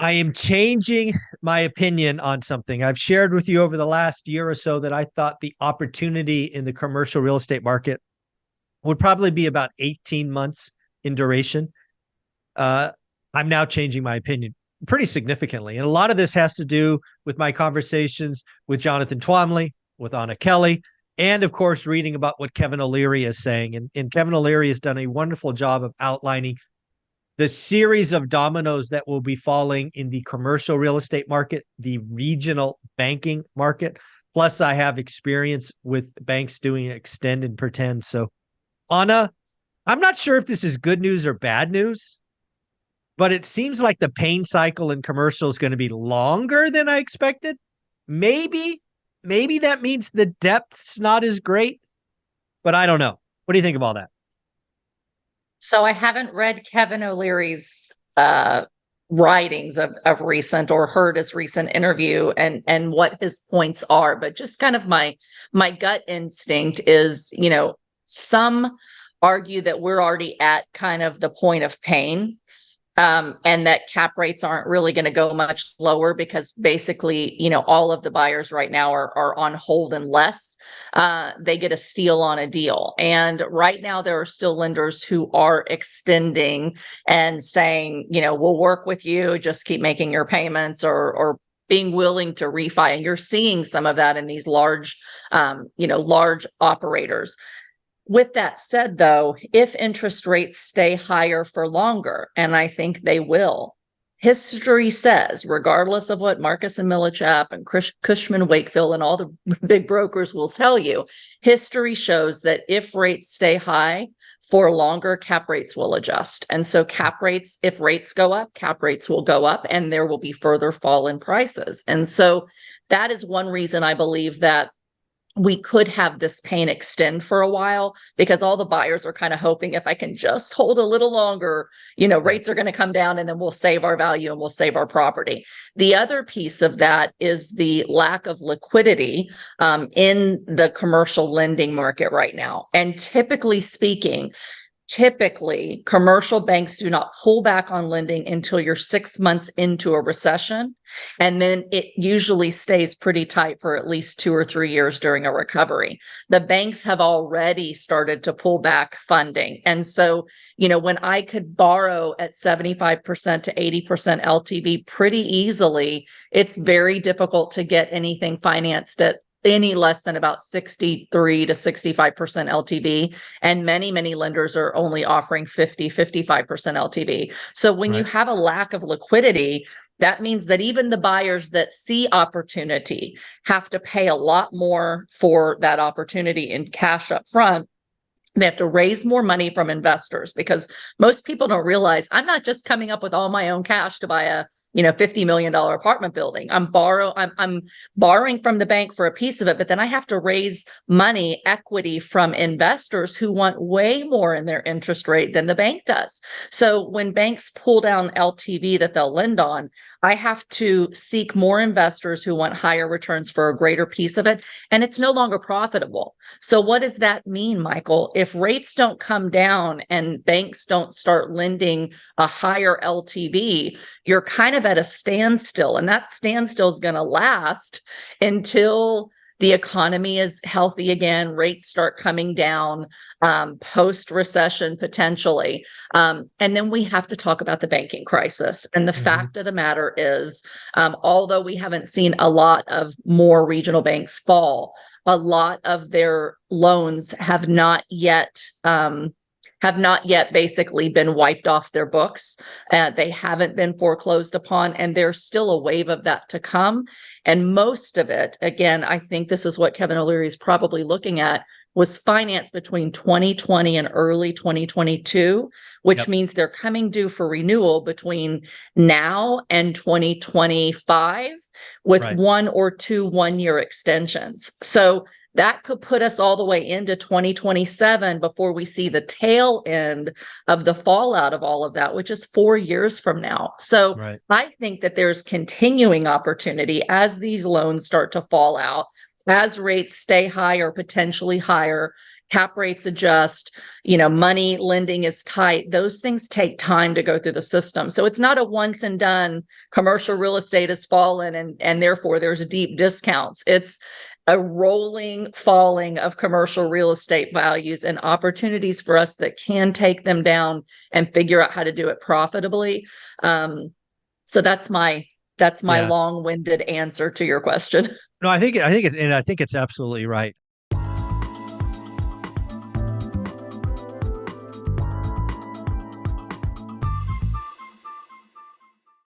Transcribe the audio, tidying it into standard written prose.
I am changing my opinion on something. I've shared with you over the last year or so that I thought the opportunity in the commercial real estate market would probably be about 18 months in duration. Uh, I'm now changing my opinion pretty significantly. And a lot of this has to do with my conversations with Jonathan Twomley, with Anna Kelly, and of course, reading about what Kevin O'Leary is saying. And Kevin O'Leary has done a wonderful job of outlining the series of dominoes that will be falling in the commercial real estate market, the regional banking market. Plus, I have experience with banks doing extend and pretend. So, Anna, I'm not sure if this is good news or bad news, but it seems like the pain cycle in commercial is going to be longer than I expected. Maybe, maybe that means the depth's not as great, but I don't know. What do you think of all that? So I haven't read Kevin O'Leary's writings of recent or heard his recent interview and what his points are, but just kind of my gut instinct is, some argue that we're already at kind of the point of pain. And that cap rates aren't really going to go much lower because basically, all of the buyers right now are on hold unless they get a steal on a deal. And right now, there are still lenders who are extending and saying, we'll work with you, just keep making your payments or being willing to refi. And you're seeing some of that in these large operators. With that said, though, if interest rates stay higher for longer, and I think they will, history says, regardless of what Marcus and Millichap and Cushman Wakefield and all the big brokers will tell you, history shows that if rates stay high for longer, cap rates will adjust. And so cap rates, if rates go up, cap rates will go up and there will be further fall in prices. And so that is one reason I believe that we could have this pain extend for a while because all the buyers are kind of hoping if I can just hold a little longer, rates are going to come down and then we'll save our value and we'll save our property. The other piece of that is the lack of liquidity in the commercial lending market right now. And typically, commercial banks do not pull back on lending until you're 6 months into a recession. And then it usually stays pretty tight for at least 2 or 3 years during a recovery. The banks have already started to pull back funding. And so, when I could borrow at 75% to 80% LTV pretty easily, it's very difficult to get anything financed at any less than about 63 to 65% LTV. And many lenders are only offering 55% LTV. So when you have a lack of liquidity, that means that even the buyers that see opportunity have to pay a lot more for that opportunity in cash up front. They have to raise more money from investors because most people don't realize I'm not just coming up with all my own cash to buy a $50 million apartment building. I'm borrowing from the bank for a piece of it, but then I have to raise money, equity from investors who want way more in their interest rate than the bank does. So when banks pull down LTV that they'll lend on, I have to seek more investors who want higher returns for a greater piece of it, and it's no longer profitable. So what does that mean, Michael? If rates don't come down and banks don't start lending a higher LTV, you're kind of at a standstill, and that standstill is going to last until the economy is healthy again, rates start coming down, post-recession potentially. And then we have to talk about the banking crisis. And the fact of the matter is, although we haven't seen a lot of more regional banks fall, a lot of their loans have not yet basically been wiped off their books. They haven't been foreclosed upon, and there's still a wave of that to come. And most of it, again, I think this is what Kevin O'Leary is probably looking at, was financed between 2020 and early 2022, which means they're coming due for renewal between now and 2025 with 1 or 2 1-year extensions. So that could put us all the way into 2027 before we see the tail end of the fallout of all of that, which is 4 years from now. So I think that there's continuing opportunity as these loans start to fall out, as rates stay high or potentially higher. cap rates adjust, you know, money lending is tight. Those things take time to go through the system. So it's not a once and done commercial real estate has fallen and therefore there's deep discounts. It's a rolling falling of commercial real estate values and opportunities for us that can take them down and figure out how to do it profitably. So that's my Yeah. long-winded answer to your question. No, I think it's absolutely right.